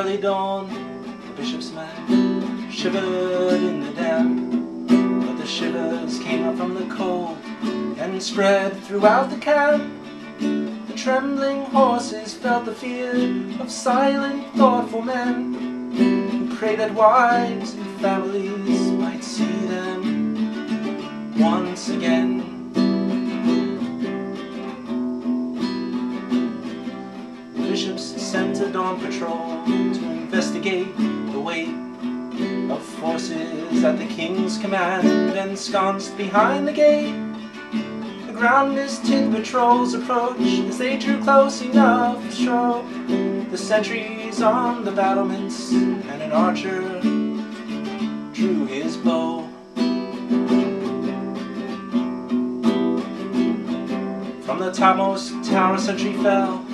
early dawn, the bishop's man shivered in the damp, but the shivers came up from the cold and spread throughout the camp. The trembling horses felt the fear of silent, thoughtful men who prayed that wives and families might see them once again. The bishops sent a dawn patrol to investigate the weight of forces at the king's command, ensconced behind the gate. The ground mist hid patrols' approach as they drew close enough to show the sentries on the battlements, and an archer drew his bow. From the topmost tower a sentry fell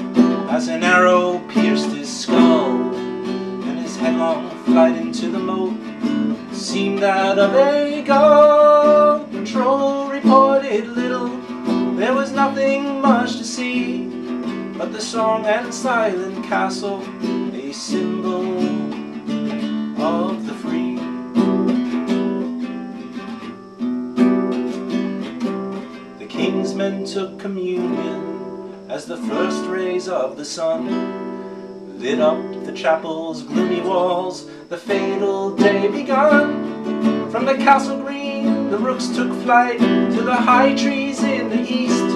as an arrow pierced his skull, and his headlong flight into the moat seemed that of a gull. Patrol reported little, there was nothing much to see but the strong and silent castle, a symbol of the free. The king's men took communion as the first rays of the sun lit up the chapel's gloomy walls. The fatal day begun. From the castle green the rooks took flight to the high trees in the east.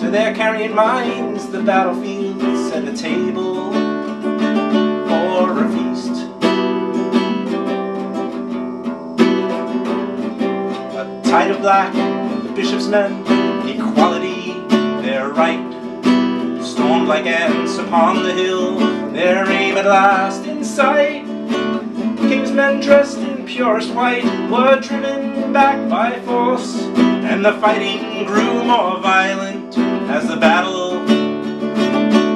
To their carrion minds the battlefield set a table for a feast. A tide of black, the bishop's men, equality, their right, stormed like ants upon the hill, their aim at last in sight. The king's men dressed in purest white were driven back by force, and the fighting grew more violent as the battle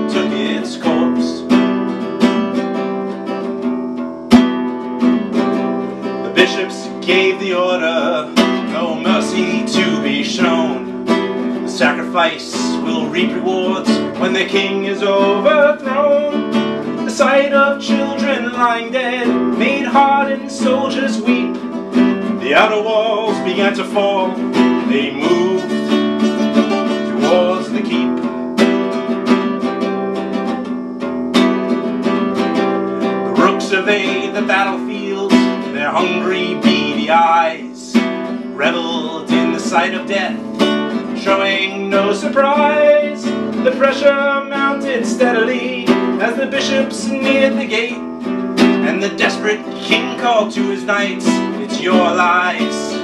took its course. The bishops gave the order, no mercy to be shown. The sacrifice will reap rewards when the king is overthrown. The sight of children lying dead made hardened soldiers weep. The outer walls began to fall, they moved towards the keep. The rooks surveyed the battlefield, their hungry, beady eyes reveled in the sight of death, showing no surprise. The pressure mounted steadily as the bishops neared the gate, and the desperate king called to his knights, "It's your lives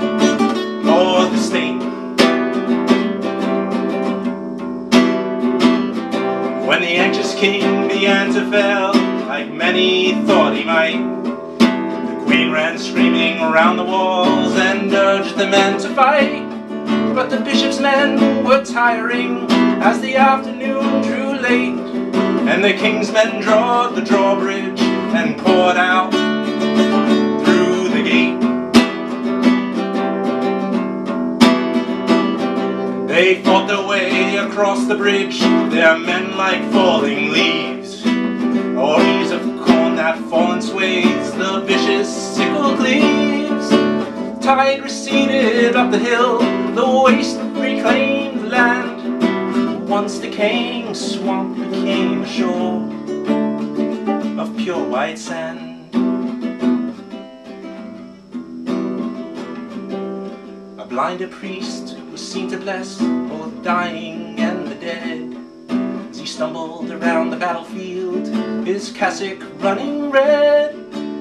or the state." When the anxious king began to fail, like many thought he might, the queen ran screaming around the walls and urged the men to fight. But the bishop's men were tiring as the afternoon drew late, and the king's men drawed the drawbridge and poured out through the gate. They fought their way across the bridge, their men like falling leaves, or ears of corn that fallen sways the vicious sickle cleaves. Tide receded up the hill, the waste reclaimed land. Once decaying swamp became a shore of pure white sand. A blinded priest was seen to bless both dying and the dead, as he stumbled around the battlefield, his cassock running red.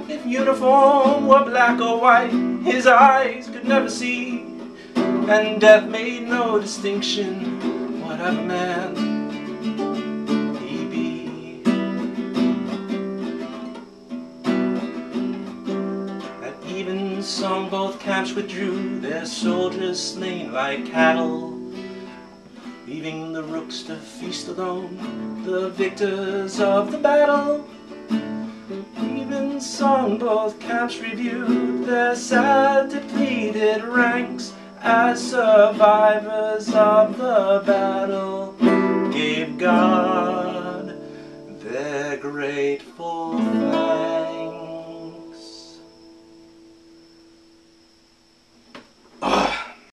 If uniform were black or white, his eyes could never see, and death made no distinction, whatever man he be. At evensong both camps withdrew, their soldiers slain like cattle, leaving the rooks to feast alone, the victors of the battle. Evensong both camps reviewed their sad depleted ranks, as survivors of the battle gave God their grateful thanks.